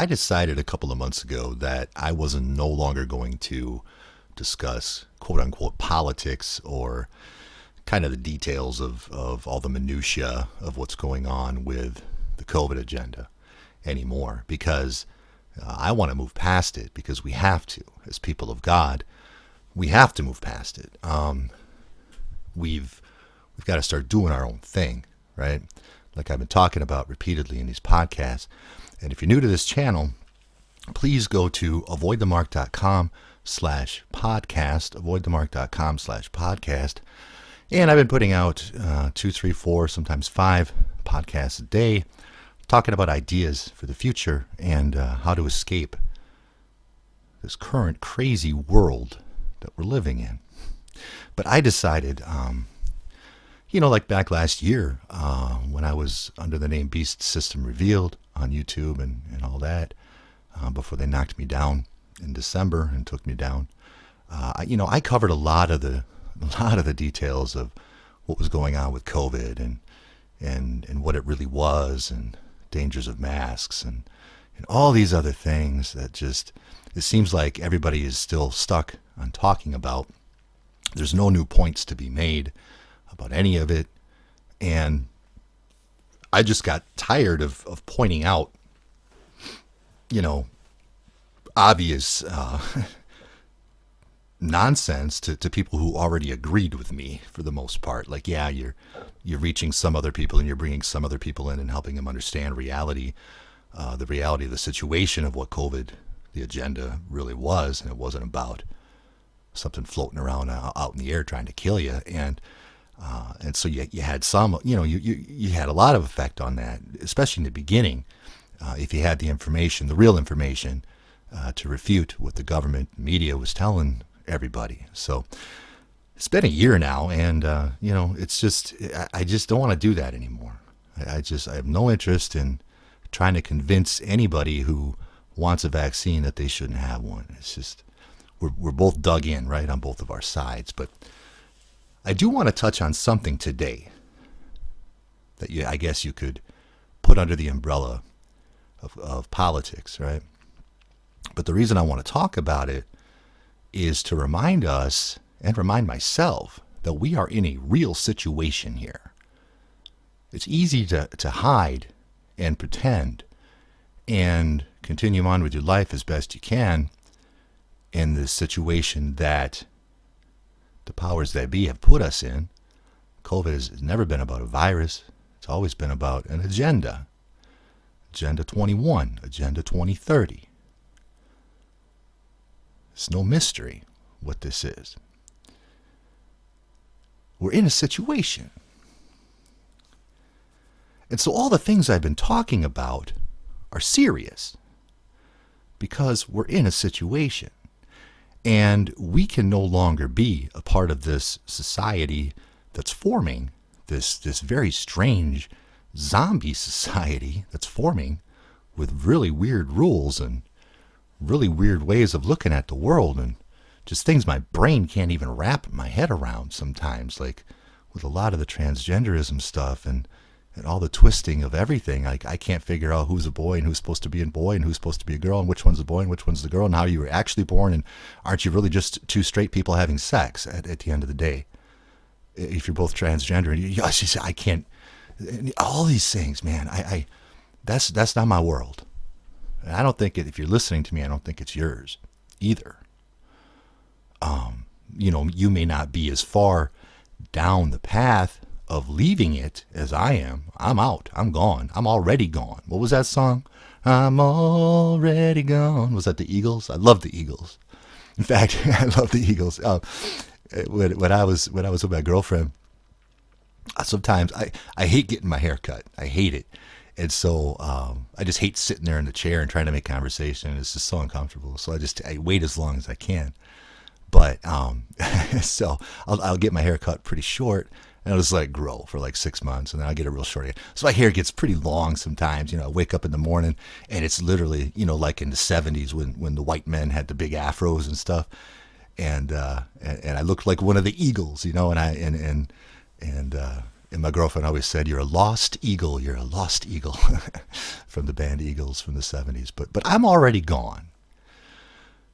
I decided a couple of months ago that I wasn't no longer going to discuss quote unquote politics or kind of the details of all the minutia of what's going on with the COVID agenda anymore because I want to move past it because we have to. As people of God, we have to move past it. We've got to start doing our own thing, right? Like I've been talking about repeatedly in these podcasts. And if you're new to this channel, please go to avoidthemark.com/podcast, avoidthemark.com/podcast. And I've been putting out 2, 3, 4, sometimes 5 podcasts a day, talking about ideas for the future and how to escape this current crazy world that we're living in. But I decided, like back last year when I was under the name Beast System Revealed on YouTube and all that, before they knocked me down in December and took me down, I covered a lot of the details of what was going on with COVID and what it really was and dangers of masks and all these other things that just, it seems like everybody is still stuck on talking about. There's no new points to be made about any of it. And I just got tired of pointing out, obvious nonsense to people who already agreed with me for the most part. Like, yeah, you're reaching some other people and you're bringing some other people in and helping them understand reality, the reality of the situation of what COVID, the agenda really was, and it wasn't about something floating around out in the air trying to kill you. And so you had some, you had a lot of effect on that, especially in the beginning, if you had the information, the real information, to refute what the government media was telling everybody. So it's been a year now, and it's just, I just don't want to do that anymore. I have no interest in trying to convince anybody who wants a vaccine that they shouldn't have one. It's just, we're both dug in, right, on both of our sides. But I do want to touch on something today that I guess you could put under the umbrella of politics, right? But the reason I want to talk about it is to remind us and remind myself that we are in a real situation here. It's easy to hide and pretend and continue on with your life as best you can in this situation that the powers that be have put us in. COVID has never been about a virus. It's always been about an agenda. Agenda 21, Agenda 2030. It's no mystery what this is. We're in a situation. And so all the things I've been talking about are serious because we're in a situation. And we can no longer be a part of this society that's forming, this very strange zombie society that's forming with really weird rules and really weird ways of looking at the world and just things my brain can't even wrap my head around sometimes, like with a lot of the transgenderism stuff and all the twisting of everything. Like, I can't figure out who's a boy and who's supposed to be a boy and who's supposed to be a girl and which one's a boy and which one's the girl and how you were actually born, and aren't you really just two straight people having sex at the end of the day if you're both transgender? And I can't, all these things, man. That's not my world. And I don't think if you're listening to me, I don't think it's yours either. You may not be as far down the path of leaving it as I am. I'm out. I'm gone. I'm already gone. What was that song? I'm already gone. Was that the Eagles? I love the Eagles. In fact, I love the Eagles. When I was with my girlfriend, sometimes I hate getting my hair cut. I hate it. And so I just hate sitting there in the chair and trying to make conversation. It's just so uncomfortable. So I wait as long as I can. But so I'll get my hair cut pretty short, and I'll just let it grow for like 6 months, and then I'll get it real short again. So my hair gets pretty long sometimes. I wake up in the morning, and it's literally, like in the 70s when the white men had the big afros and stuff, and I looked like one of the Eagles, and And my girlfriend always said, "You're a lost eagle. You're a lost eagle," from the band Eagles from the '70s. But I'm already gone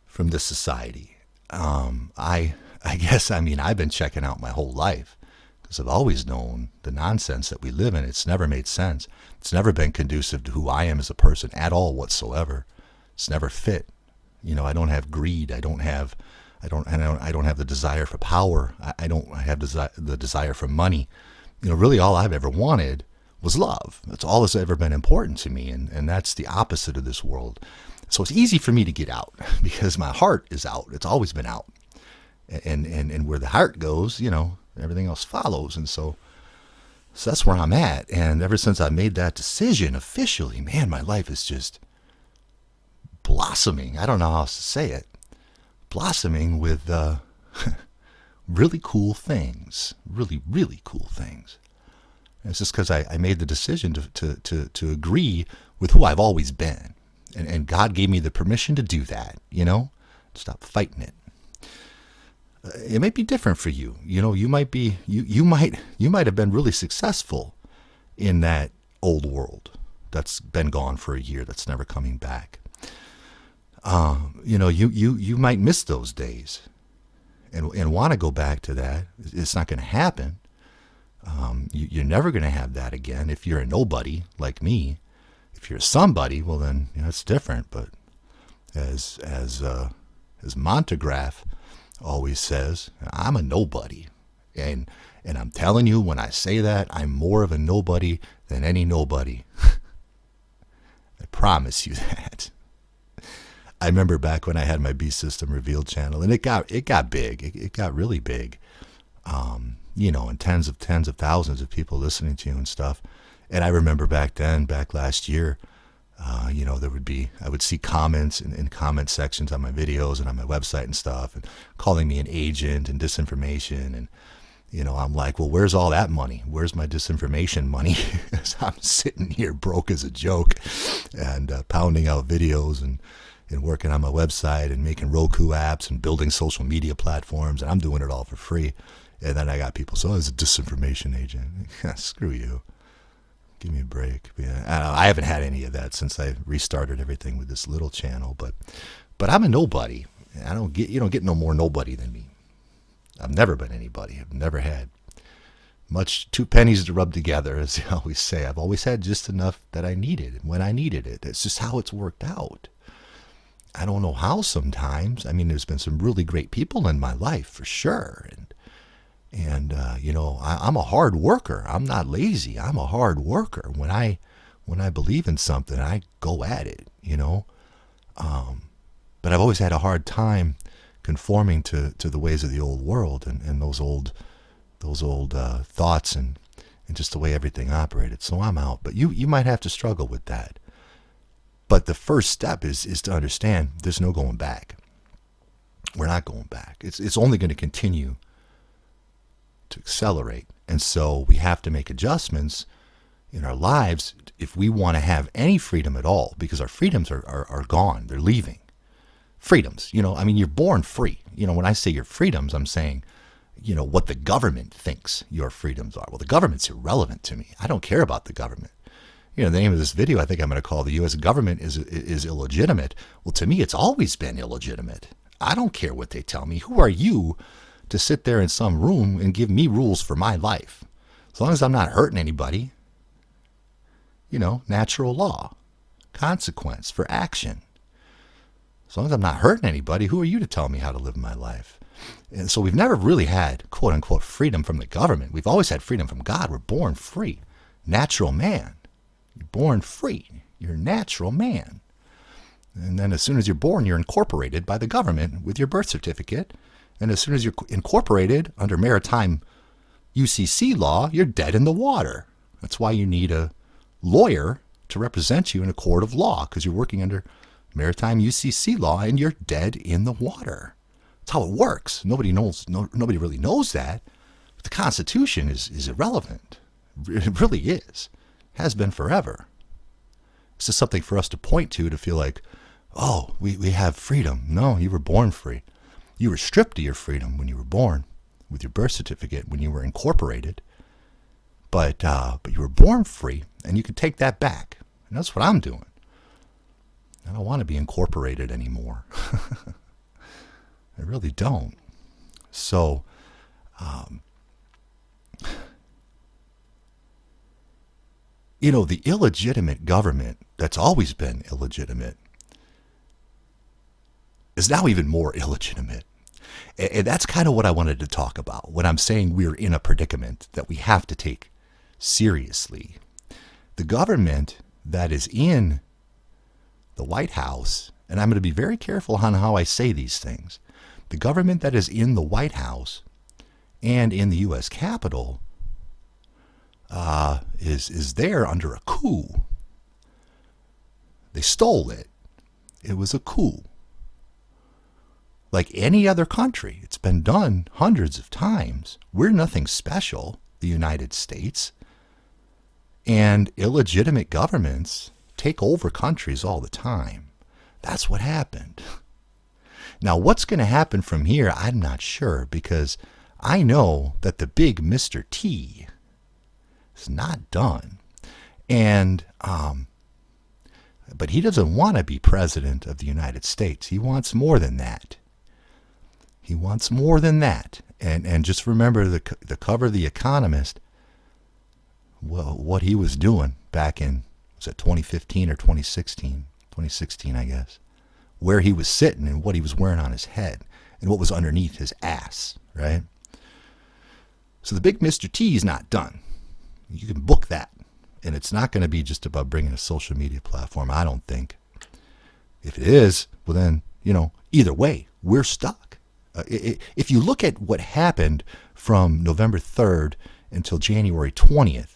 from this society. I guess, I mean, I've been checking out my whole life because I've always known the nonsense that we live in. It's never made sense. It's never been conducive to who I am as a person at all whatsoever. It's never fit. You know, I don't have greed. I don't have the desire for power. I don't have the desire for money. You know, really all I've ever wanted was love. That's all that's ever been important to me, and that's the opposite of this world. So it's easy for me to get out because my heart is out. It's always been out. And where the heart goes, you know, everything else follows. And so that's where I'm at. And ever since I made that decision officially, man, my life is just blossoming. I don't know how else to say it. Blossoming with really cool things. Really, really cool things. And it's just because I made the decision to agree with who I've always been. And God gave me the permission to do that, you know? Stop fighting it. It might be different for you. You know, you might have been really successful in that old world that's been gone for a year, that's never coming back. You know, you might miss those days and want to go back to that. It's not going to happen. You're never going to have that again if you're a nobody like me. If you're somebody, well then, you know, it's different. But as Montegraph always says, I'm a nobody. And I'm telling you, when I say that, I'm more of a nobody than any nobody. I promise you that. I remember back when I had my Beast System Revealed channel, and it got big. It got really big. You know, and tens of thousands of people listening to you and stuff. And I remember back last year, you know, I would see comments in comment sections on my videos and on my website and stuff, and calling me an agent and disinformation. And, you know, I'm like, well, where's all that money? Where's my disinformation money? So I'm sitting here broke as a joke and pounding out videos and working on my website and making Roku apps and building social media platforms. And I'm doing it all for free. And then I got people, so as a disinformation agent. Screw you. Give me a break. Yeah, I haven't had any of that since I restarted everything with this little channel, but I'm a nobody. You don't get no more nobody than me. I've never been anybody. I've never had much two pennies to rub together, as I always say. I've always had just enough that I needed when I needed it. It's just how it's worked out. I don't know how sometimes. I mean, there's been some really great people in my life for sure, and you know, I'm a hard worker. I'm not lazy. I'm a hard worker. When I believe in something, I go at it, you know. But I've always had a hard time conforming to the ways of the old world and those old thoughts and just the way everything operated. So I'm out. But you might have to struggle with that. But the first step is to understand there's no going back. We're not going back. It's only going to continue to accelerate. And so we have to make adjustments in our lives if we want to have any freedom at all, because our freedoms are gone. They're leaving. Freedoms, you know, I mean, you're born free. You know, when I say your freedoms, I'm saying, you know, what the government thinks your freedoms are. Well, the government's irrelevant to me. I don't care about the government. You know, the name of this video, I think I'm going to call the U.S. government is illegitimate. Well, to me, it's always been illegitimate. I don't care what they tell me. Who are you to sit there in some room and give me rules for my life? As long as I'm not hurting anybody, you know, natural law, consequence for action. As long as I'm not hurting anybody, who are you to tell me how to live my life? And so we've never really had, quote unquote, freedom from the government. We've always had freedom from God. We're born free. Natural man. You're born free. You're a natural man. And then as soon as you're born, you're incorporated by the government with your birth certificate. And as soon as you're incorporated under maritime UCC law, you're dead in the water. That's why you need a lawyer to represent you in a court of law, because you're working under maritime UCC law and you're dead in the water. That's how it works. Nobody really knows that. But the Constitution is irrelevant. It really is. Has been forever. It's just something for us to point to feel like, oh, we have freedom. No, you were born free. You were stripped of your freedom when you were born with your birth certificate, when you were incorporated. but you were born free, and you can take that back. And that's what I'm doing. I don't want to be incorporated anymore. I really don't. So, the illegitimate government that's always been illegitimate is now even more illegitimate. And that's kind of what I wanted to talk about when I'm saying we're in a predicament that we have to take seriously. The government that is in the White House, and I'm going to be very careful on how I say these things, the government that is in the White House and in the U.S. Capitol is there under a coup. They stole it. It was a coup. Like any other country, it's been done hundreds of times. We're nothing special, the United States. And illegitimate governments take over countries all the time. That's what happened. Now, what's going to happen from here, I'm not sure, because I know that the big Mr. T is not done. And, but he doesn't want to be president of the United States. He wants more than that. He wants more than that. And just remember the cover of The Economist, well, what he was doing back in, was it 2015 or 2016? 2016, I guess. Where he was sitting and what he was wearing on his head and what was underneath his ass, right? So the big Mr. T is not done. You can book that. And it's not going to be just about bringing a social media platform, I don't think. If it is, well then, either way, we're stuck. If you look at what happened from November 3rd until January 20th,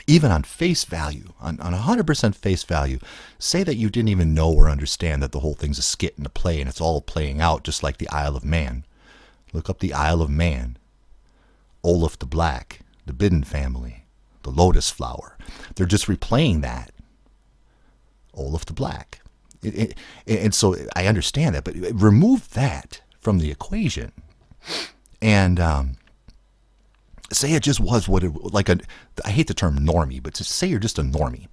even on face value, on 100% face value, say that you didn't even know or understand that the whole thing's a skit and a play and it's all playing out just like the Isle of Man. Look up the Isle of Man. Olaf the Black, the Bidden family, the Lotus Flower. They're just replaying that. Olaf the Black. And so I understand that, but remove that from the equation. And say it just was what it like I hate the term normie, but to say you're just a normie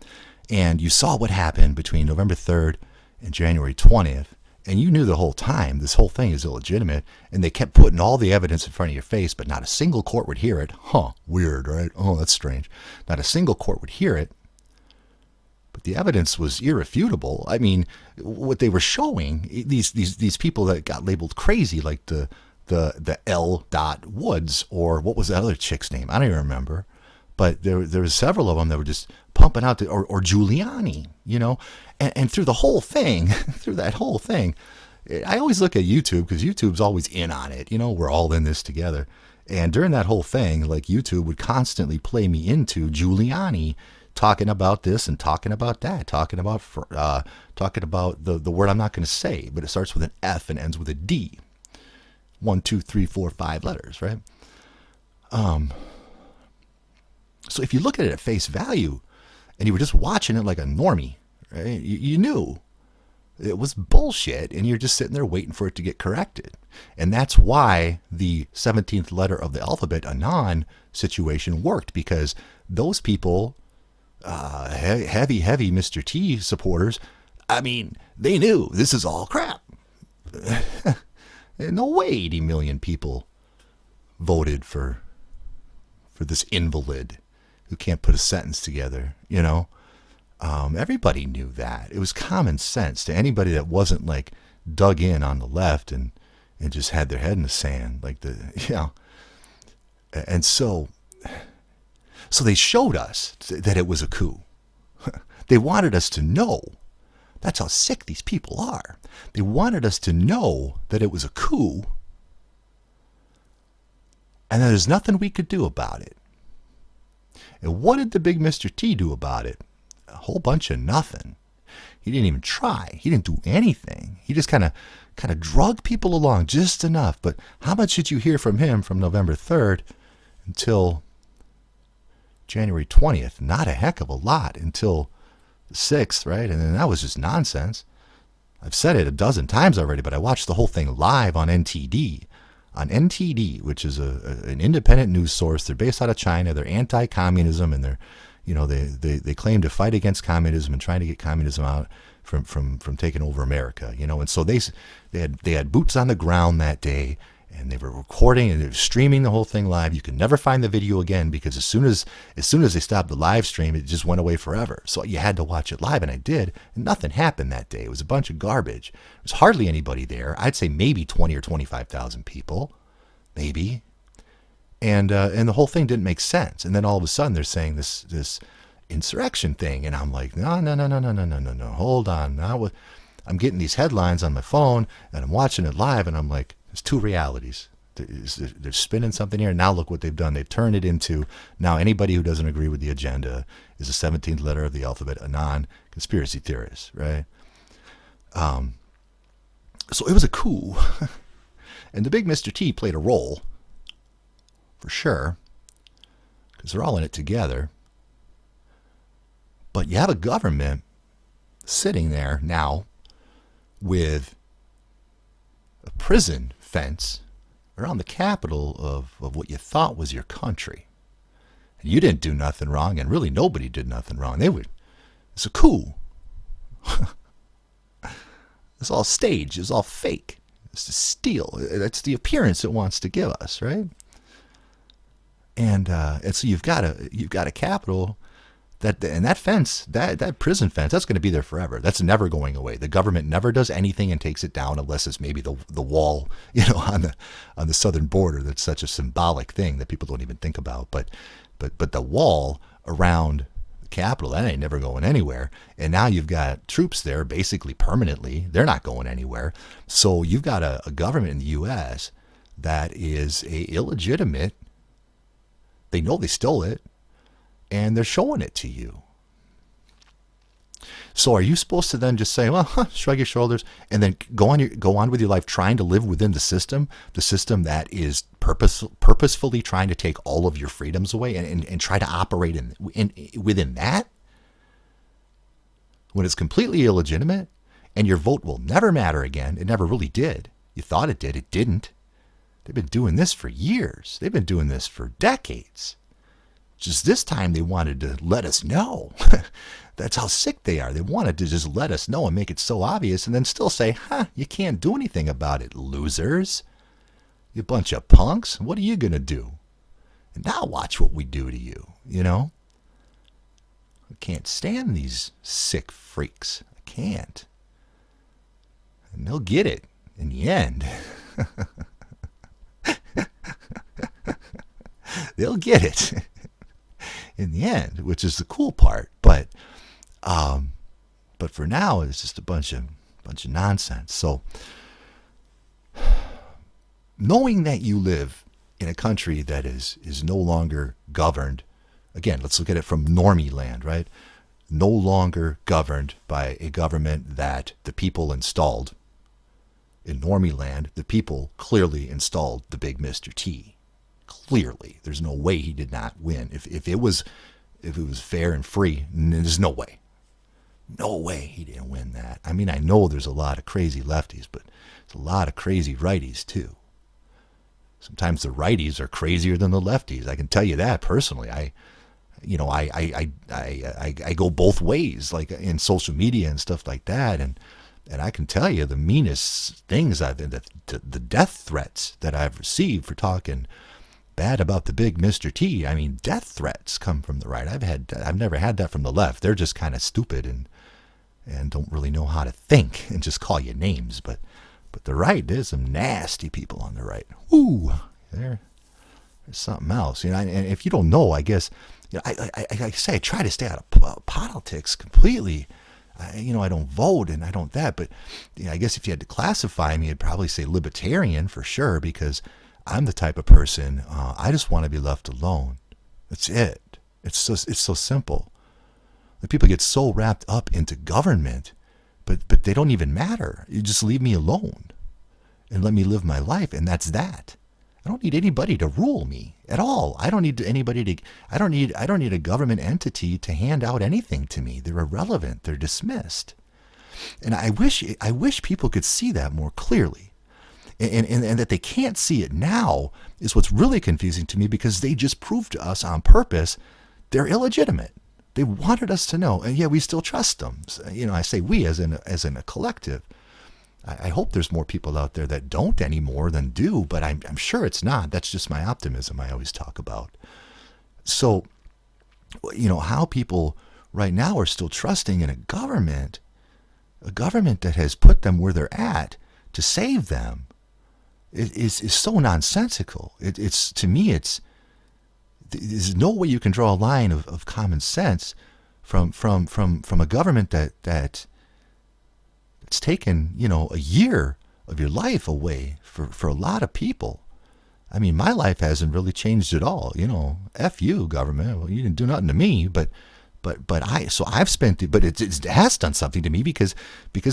and you saw what happened between November 3rd and January 20th, and you knew the whole time this whole thing is illegitimate, and they kept putting all the evidence in front of your face, but not a single court would hear it. Weird, right? Oh, that's strange. Not a single court would hear it. But the evidence was irrefutable. I mean, what they were showing, these people that got labeled crazy, like the L. Woods, or what was that other chick's name? I don't even remember. But there was several of them that were just pumping out, or Giuliani, and through the whole thing, through that whole thing, I always look at YouTube because YouTube's always in on it. We're all in this together. And during that whole thing, like YouTube would constantly play me into Giuliani talking about this and talking about that, talking about the word I'm not going to say, but it starts with an F and ends with a D. 1, 2, 3, 4, 5 letters, right? So if you look at it at face value and you were just watching it like a normie, right? You knew it was bullshit, and you're just sitting there waiting for it to get corrected. And that's why the 17th letter of the alphabet, Anon situation, worked, because those people, heavy Mr. T supporters, I mean, they knew this is all crap. No way 80 million people voted for this invalid who can't put a sentence together, Everybody knew that. It was common sense to anybody that wasn't like dug in on the left and just had their head in the sand, And so they showed us that it was a coup. They wanted us to know. That's how sick these people are. They wanted us to know that it was a coup, and that there's nothing we could do about it. And what did the big Mr. T do about it? A whole bunch of nothing. He didn't even try. He didn't do anything. He just kind of drug people along just enough. But how much did you hear from him from November 3rd until January 20th? Not a heck of a lot until the 6th, right? And then that was just nonsense. I've said it a dozen times already, but I watched the whole thing live on NTD on NTD, which is an independent news source. They're based out of China. They're anti-communism, and they claim to fight against communism and trying to get communism out from taking over America. And so they had boots on the ground that day, and they were recording and they were streaming the whole thing live. You can never find the video again because as soon as they stopped the live stream, it just went away forever. So you had to watch it live, and I did, and nothing happened that day. It was a bunch of garbage. There was hardly anybody there. I'd say maybe 20 or 25,000 people, maybe. And the whole thing didn't make sense. And then all of a sudden they're saying this insurrection thing, and I'm like, no, hold on. Now I'm getting these headlines on my phone, and I'm watching it live, and I'm like, there's two realities. They're spinning something here, and now look what they've done. They've turned it into, now anybody who doesn't agree with the agenda is the 17th letter of the alphabet, a non-conspiracy theorist, right? So it was a coup. And the big Mr. T played a role, for sure, because they're all in it together. But you have a government sitting there now with a prison fence around the capital of what you thought was your country. And you didn't do nothing wrong, and really nobody did nothing wrong. It's a coup. It's all staged. It's all fake. It's to steal. That's the appearance it wants to give us, right? And so you've got a capital that fence, that prison fence, that's going to be there forever. That's never going away. The government never does anything and takes it down unless it's maybe the wall, on the southern border. That's such a symbolic thing that people don't even think about. But the wall around the capital, that ain't never going anywhere. And now you've got troops there basically permanently. They're not going anywhere. So you've got a government in the U.S. that is a illegitimate. They know they stole it, and they're showing it to you. So are you supposed to then just say, well, shrug your shoulders, and then go on with your life trying to live within the system that is purposefully trying to take all of your freedoms away and try to operate within that? When it's completely illegitimate, and your vote will never matter again. It never really did. You thought it did. It didn't. They've been doing this for years. They've been doing this for decades. Just this time they wanted to let us know. That's how sick they are. They wanted to just let us know and make it so obvious and then still say, you can't do anything about it, losers. You bunch of punks. What are you going to do? And now watch what we do to you, I can't stand these sick freaks. I can't. And they'll get it in the end. They'll get it in the end, which is the cool part. But for now, it's just a bunch of nonsense. So, knowing that you live in a country that is no longer governed, again, let's look at it from normie land, right? No longer governed by a government that the people installed. In normie land, the people clearly installed the big Mr. T. Clearly, there's no way he did not win. If it was fair and free, there's no way. No way he didn't win that. I mean, I know there's a lot of crazy lefties, but there's a lot of crazy righties too. Sometimes the righties are crazier than the lefties. I can tell you that personally. I go both ways, like in social media and stuff like that, and I can tell you the meanest things the death threats that I've received for talking bad about the big Mr. T. I mean, death threats come from the right. I've never had that from the left. They're just kind of stupid and don't really know how to think and just call you names. But the right, there's some nasty people on the right. Ooh, there's something else. And if you don't know, I guess, I say I try to stay out of politics completely. I don't vote and I don't that. But I guess if you had to classify me, I'd probably say libertarian for sure, because I'm the type of person, I just want to be left alone. That's it. It's so simple. The people get so wrapped up into government, but they don't even matter. You just leave me alone and let me live my life, and that's that. I don't need anybody to rule me at all. I don't need I don't need a government entity to hand out anything to me. They're irrelevant. They're dismissed. And I wish people could see that more clearly. And that they can't see it now is what's really confusing to me, because they just proved to us on purpose they're illegitimate. They wanted us to know, and yet we still trust them. So, I say we as in a collective. I hope there's more people out there that don't anymore than do, but I'm sure it's not. That's just my optimism I always talk about. So, how people right now are still trusting in a government that has put them where they're at to save them is so nonsensical. It's to me, there's no way you can draw a line of common sense from a government that it's taken a year of your life away for a lot of people. I mean, my life hasn't really changed at all. F you, government. Well, you didn't do nothing to me, but I've spent it, but it has done something to me because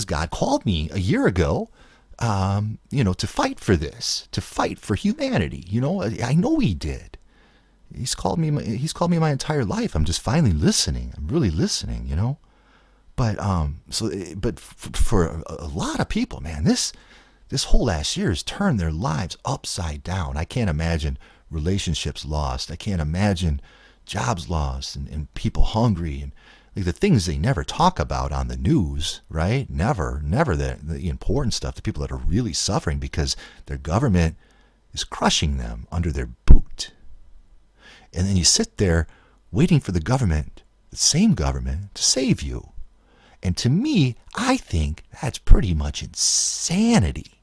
God called me a year ago, to fight for this, to fight for humanity. I know He did. He's called me my entire life. I'm just finally listening. I'm really listening. But for a lot of people, man, this whole last year has turned their lives upside down. I can't imagine relationships lost. I can't imagine jobs lost and people hungry and the things they never talk about on the news, right? Never the important stuff, the people that are really suffering because their government is crushing them under their boot. And then you sit there waiting for the same government, to save you. And to me, I think that's pretty much insanity.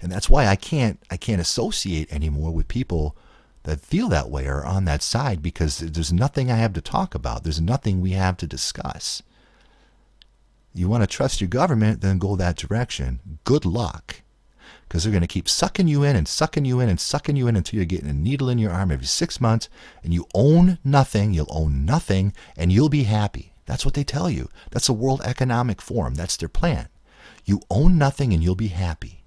And that's why I can't associate anymore with people that feel that way or on that side, because there's nothing I have to talk about. There's nothing we have to discuss. You want to trust your government, then go that direction. Good luck. Because they're going to keep sucking you in and sucking you in and sucking you in until you're getting a needle in your arm every 6 months, and you own nothing, you'll own nothing, and you'll be happy. That's what they tell you. That's the World Economic Forum. That's their plan. You own nothing and you'll be happy.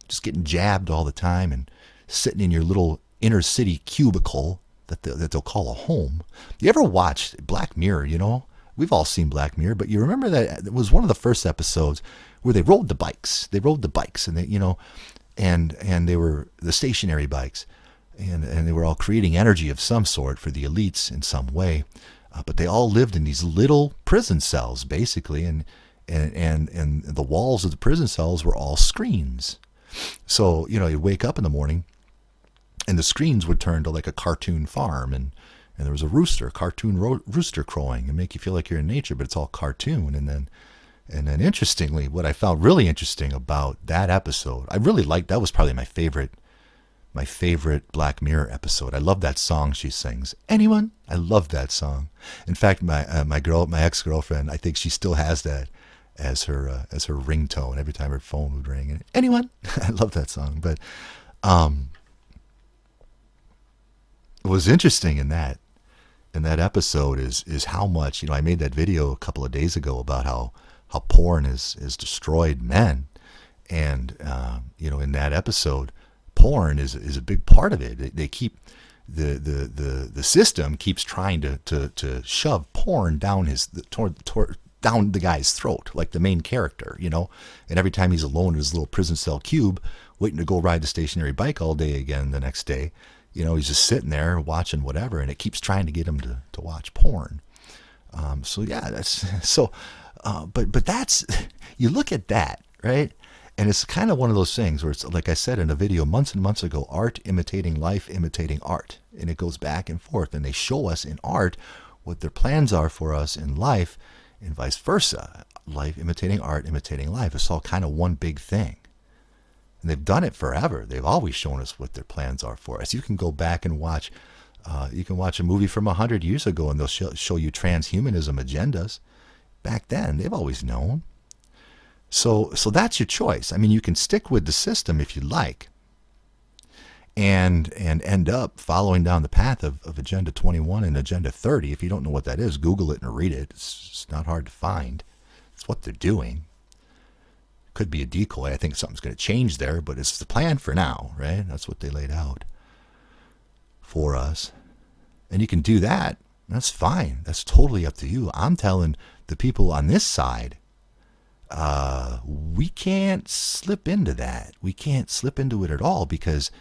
Just getting jabbed all the time and sitting in your little inner city cubicle that they'll call a home. You ever watched Black Mirror, We've all seen Black Mirror, but you remember that it was one of the first episodes where they rode the bikes. And they, and they were the stationary bikes, and they were all creating energy of some sort for the elites in some way. But they all lived in these little prison cells, basically, and the walls of the prison cells were all screens. So, you wake up in the morning, and the screens would turn to like a cartoon farm, and there was a cartoon rooster crowing, and make you feel like you're in nature, but it's all cartoon. And then interestingly, what I found really interesting about that episode, I really liked, that was probably my favorite Black Mirror episode. I love that song she sings. Anyone? I love that song. In fact, my ex-girlfriend, I think she still has that as her ringtone every time her phone would ring. And anyone? I love that song. But what was interesting in that episode is how much, I made that video a couple of days ago about how porn has destroyed men. And, in that episode, porn is a big part of it. They keep the system keeps trying to shove porn down down the guy's throat, like the main character, And every time he's alone in his little prison cell cube, waiting to go ride the stationary bike all day again the next day, he's just sitting there watching whatever, and it keeps trying to get him to watch porn. So yeah, that's so. But that's, you look at that, right? And it's kind of one of those things where it's, like I said in a video months and months ago, art imitating life, imitating art. And it goes back and forth. And they show us in art what their plans are for us in life, and vice versa. Life imitating art, imitating life. It's all kind of one big thing. And they've done it forever. They've always shown us what their plans are for us. You can go back and watch, a movie from 100 years ago, and they'll show you transhumanism agendas. Back then, they've always known. So that's your choice. I mean, you can stick with the system if you like, and end up following down the path of Agenda 21 and Agenda 30. If you don't know what that is, Google it and read it. It's not hard to find. It's what they're doing. Could be a decoy. I think something's going to change there, but it's the plan for now, right? That's what they laid out for us. And you can do that. That's fine. That's totally up to you. I'm telling the people on this side, We can't slip into that. We can't slip into it at all because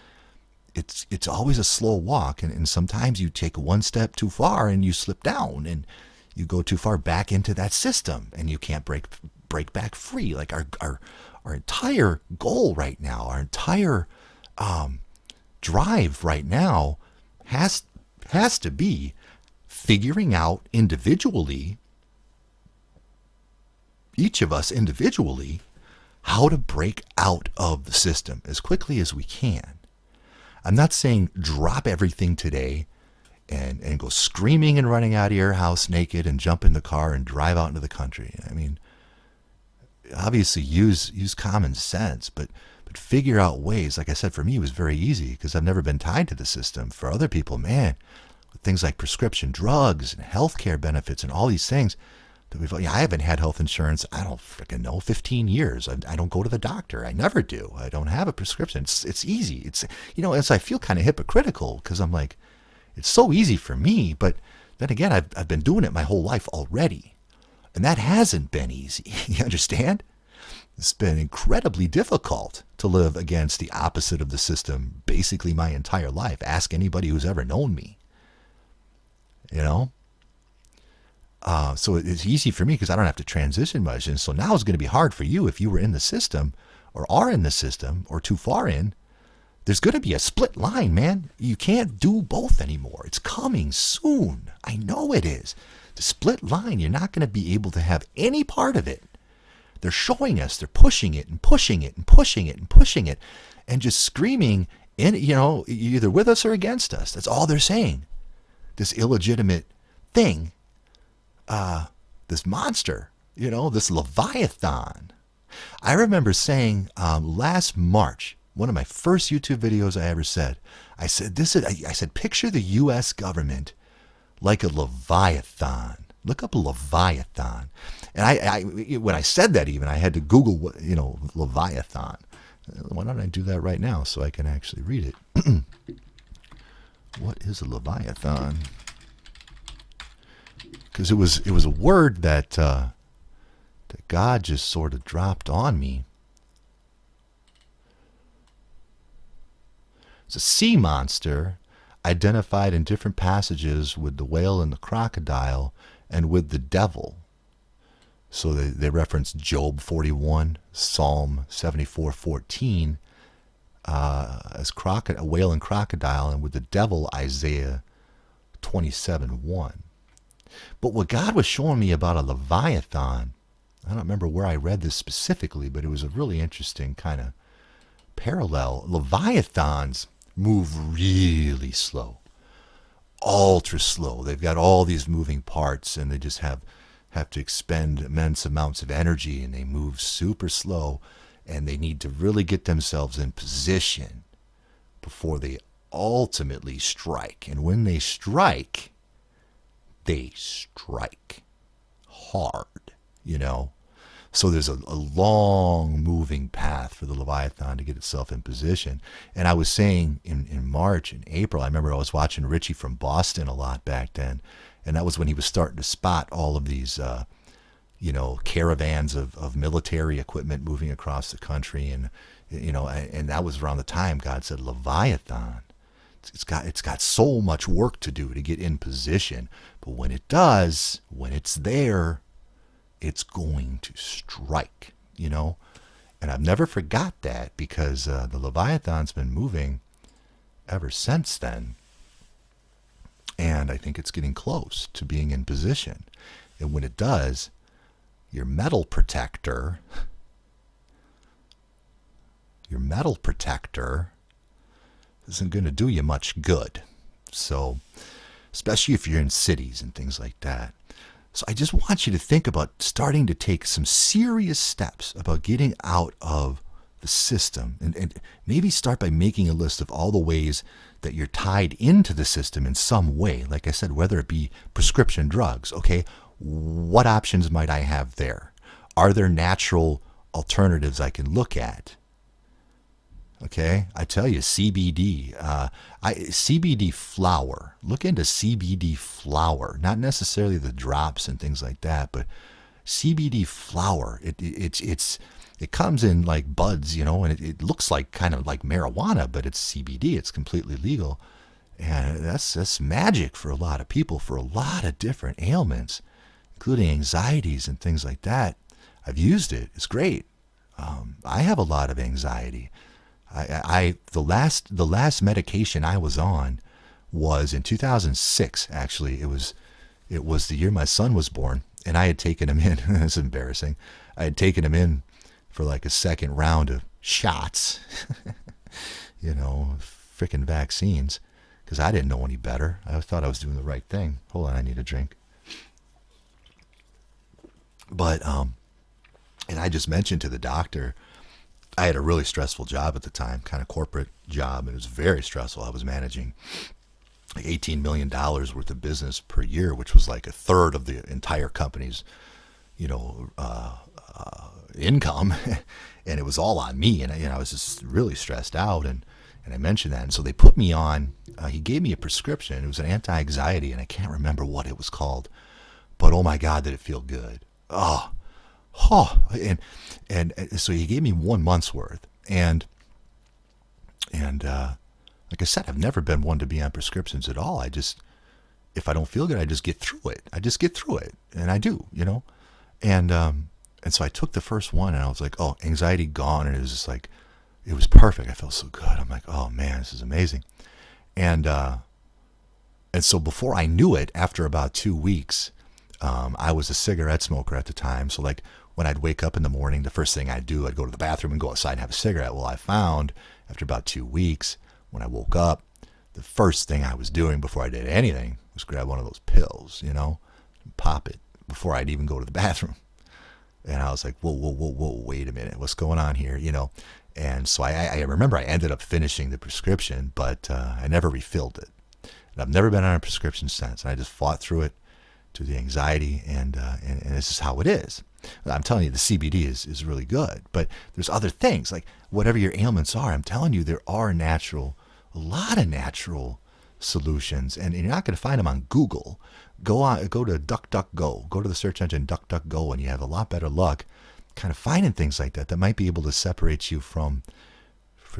it's always a slow walk, and sometimes you take one step too far and you slip down and you go too far back into that system and you can't break back free. Like our entire goal right now, our entire drive right now has to be figuring out individually, each of us individually, how to break out of the system as quickly as we can. I'm not saying drop everything today and go screaming and running out of your house naked and jump in the car and drive out into the country. I mean, obviously use common sense, but figure out ways. Like I said, for me, it was very easy because I've never been tied to the system. For other people, man, with things like prescription drugs and healthcare benefits and all these things, I haven't had health insurance, I don't freaking know, 15 years. I don't go to the doctor. I never do. I don't have a prescription. It's easy. It's, as I feel kind of hypocritical because I'm like, it's so easy for me. But then again, I've been doing it my whole life already. And that hasn't been easy. You understand? It's been incredibly difficult to live against the opposite of the system basically my entire life. Ask anybody who's ever known me. So it's easy for me because I don't have to transition much. And so now it's going to be hard for you if you were in the system or are in the system or too far in. There's going to be a split line, man. You can't do both anymore. It's coming soon. I know it is. The split line, you're not going to be able to have any part of it. They're showing us, they're pushing it and pushing it and pushing it and pushing it and just screaming, either with us or against us. That's all they're saying. This illegitimate thing, this monster, this Leviathan. I remember saying last March, one of my first YouTube videos I ever said, I said, picture the U.S. government like a Leviathan. Look up Leviathan. And I when I said that even, I had to Google what, Leviathan. Why don't I do that right now so I can actually read it? What is a Leviathan? Because it was a word that God just sort of dropped on me. It's a sea monster identified in different passages with the whale and the crocodile and with the devil. So they reference Job 41, Psalm 74:14 as a whale and crocodile, and with the devil, Isaiah 27:1. But what God was showing me about a Leviathan, I don't remember where I read this specifically, but it was a really interesting kind of parallel. Leviathans move really slow, ultra slow. They've got all these moving parts, and they just have to expend immense amounts of energy, and they move super slow, and they need to really get themselves in position before they ultimately strike. And when they strike hard, So there's a long moving path for the Leviathan to get itself in position. And I was saying in March and April, I remember I was watching Richie from Boston a lot back then, and that was when he was starting to spot all of these caravans of military equipment moving across the country, and and that was around the time God said Leviathan. It's got so much work to do to get in position, but when it does, when it's there, it's going to strike, And I've never forgot that because the Leviathan's been moving ever since then. And I think it's getting close to being in position. And when it does, your metal protector isn't going to do you much good. So, especially if you're in cities and things like that. So I just want you to think about starting to take some serious steps about getting out of the system, and maybe start by making a list of all the ways that you're tied into the system in some way. Like I said, whether it be prescription drugs, okay, what options might I have there? Are there natural alternatives I can look at? Okay, I tell you, CBD, CBD flower. Look into CBD flower, not necessarily the drops and things like that, but CBD flower. It comes in like buds, and it looks like kind of like marijuana, but it's CBD. It's completely legal, and that's magic for a lot of people for a lot of different ailments, including anxieties and things like that. I've used it. It's great. I have a lot of anxiety. The last medication I was on was in 2006. Actually, it was the year my son was born, and I had taken him in. It's embarrassing. I had taken him in for like a second round of shots, freaking vaccines, because I didn't know any better. I thought I was doing the right thing. Hold on, I need a drink. But and I just mentioned to the doctor, I had a really stressful job at the time, kind of corporate job, and it was very stressful. I was managing like $18 million worth of business per year, which was like a third of the entire company's, income, and it was all on me. And I was just really stressed out, and I mentioned that. And so they put me on. He gave me a prescription. It was an anti-anxiety, and I can't remember what it was called, but oh my God, did it feel good! And so he gave me 1 month's worth, and like I said, I've never been one to be on prescriptions at all. If I don't feel good, I just get through it. And I do, and so I took the first one, and I was like, oh, anxiety gone, and it was just like, it was perfect. I felt so good. I'm like, oh man, this is amazing. And so before I knew it, after about 2 weeks, I was a cigarette smoker at the time. So like when I'd wake up in the morning, the first thing I'd do, I'd go to the bathroom and go outside and have a cigarette. Well, I found after about 2 weeks, when I woke up, the first thing I was doing before I did anything was grab one of those pills, and pop it before I'd even go to the bathroom. And I was like, whoa, wait a minute, what's going on here, And so I remember I ended up finishing the prescription, but I never refilled it. And I've never been on a prescription since. And I just fought through it to the anxiety, and this is how it is. I'm telling you, the CBD is really good, but there's other things, like whatever your ailments are, I'm telling you, there are a lot of natural solutions, and you're not going to find them on Google. Go to DuckDuckGo, go to the search engine DuckDuckGo, and you have a lot better luck kind of finding things like that might be able to separate you from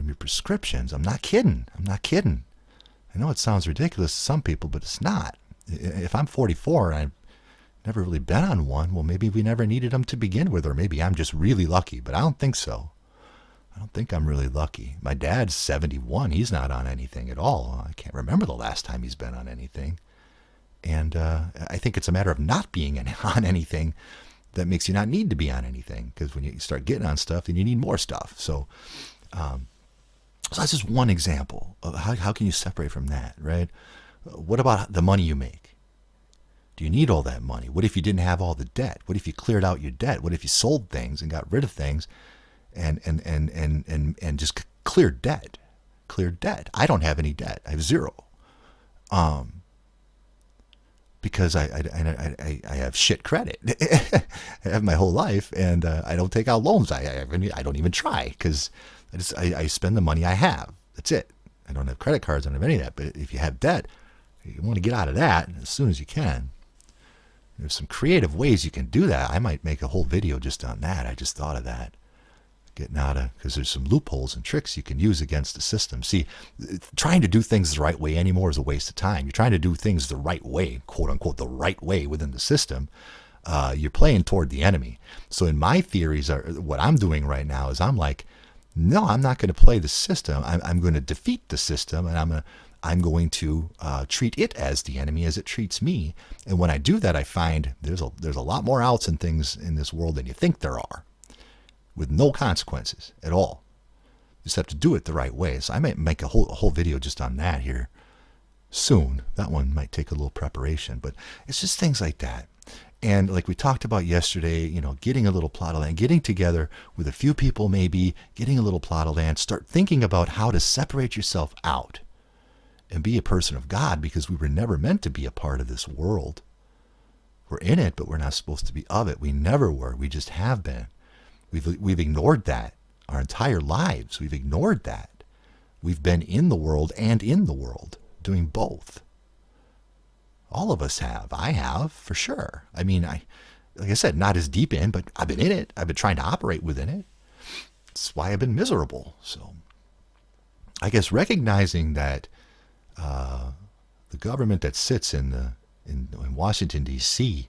your prescriptions. I'm not kidding. I know it sounds ridiculous to some people, but it's not. If I'm 44 and I've never really been on one, well, maybe we never needed them to begin with, or maybe I'm just really lucky, but I don't think so. I don't think I'm really lucky. My dad's 71. He's not on anything at all. I can't remember the last time he's been on anything. And I think it's a matter of not being on anything that makes you not need to be on anything. Because when you start getting on stuff, then you need more stuff. So that's just one example of how can you separate from that, right? What about the money you make? Do you need all that money? What if you didn't have all the debt? What if you cleared out your debt? What if you sold things and got rid of things and just cleared debt? Cleared debt. I don't have any debt. I have zero. Because I have shit credit. I have my whole life, and I don't take out loans. I don't even try, because I spend the money I have. That's it. I don't have credit cards. I don't have any of that. But if you have debt, you want to get out of that as soon as you can. There's some creative ways you can do that. I might make a whole video just on that. I just thought of that. Getting out of, because there's some loopholes and tricks you can use against the system. See, trying to do things the right way anymore is a waste of time. You're trying to do things the right way, quote unquote, the right way within the system. You're playing toward the enemy. So in my theories, what I'm doing right now is I'm like, no, I'm not going to play the system. I'm going to defeat the system, and I'm going to treat it as the enemy as it treats me. And when I do that, I find there's a lot more outs and things in this world than you think there are, with no consequences at all. You just have to do it the right way. So I might make a whole video just on that here soon. That one might take a little preparation, but it's just things like that. And like we talked about yesterday, getting a little plot of land, getting together with a few people, maybe getting a little plot of land, start thinking about how to separate yourself out and be a person of God, because we were never meant to be a part of this world. We're in it, but we're not supposed to be of it. We never were. We just have been. We've ignored that our entire lives. We've ignored that. We've been in the world and in the world, doing both. All of us have. I have, for sure. I mean, Like I said, not as deep in, but I've been in it. I've been trying to operate within it. That's why I've been miserable. So I guess recognizing that the government that sits in Washington, D.C.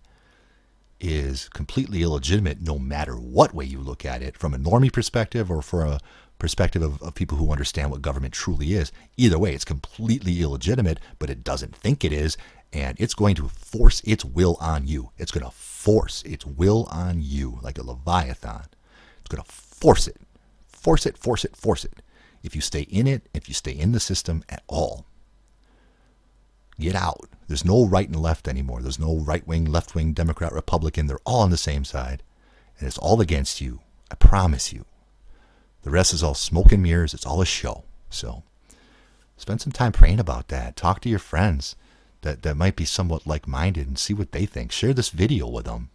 is completely illegitimate no matter what way you look at it, from a normie perspective or for a perspective of people who understand what government truly is. Either way, it's completely illegitimate, but it doesn't think it is, and it's going to force its will on you. It's going to force its will on you like a Leviathan. It's going to force it. Force it, force it, force it. If you stay in it, if you stay in the system at all, get out. There's no right and left anymore. There's no right wing, left wing, Democrat, Republican. They're all on the same side. And it's all against you. I promise you. The rest is all smoke and mirrors. It's all a show. So spend some time praying about that. Talk to your friends that might be somewhat like-minded and see what they think. Share this video with them.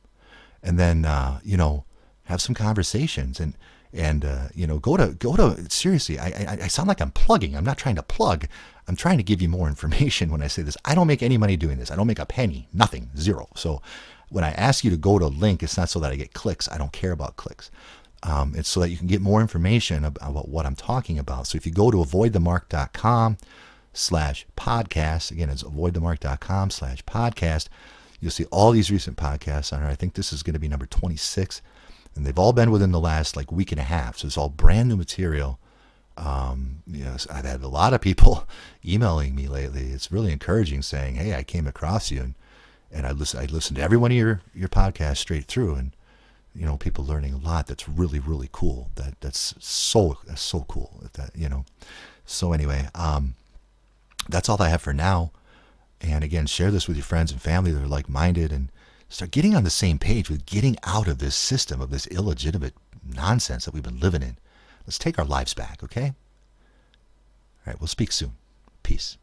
And then, have some conversations. And go to, seriously, I sound like I'm plugging. I'm not trying to plug. I'm trying to give you more information when I say this. I don't make any money doing this. I don't make a penny, nothing, zero. So when I ask you to go to a link, it's not so that I get clicks. I don't care about clicks. It's so that you can get more information about what I'm talking about. So if you go to avoidthemark.com/podcast, again, it's avoidthemark.com/podcast, you'll see all these recent podcasts on it. I think this is going to be number 26. And they've all been within the last week and a half. So it's all brand new material. I've had a lot of people emailing me lately. It's really encouraging, saying, "Hey, I came across you, and I listened to every one of your podcasts straight through, and people learning a lot. That's really, really cool. That's so cool. So anyway, that's all I have for now. And again, share this with your friends and family that are like-minded, and start getting on the same page with getting out of this system, of this illegitimate nonsense that we've been living in. Let's take our lives back, okay? All right, we'll speak soon. Peace.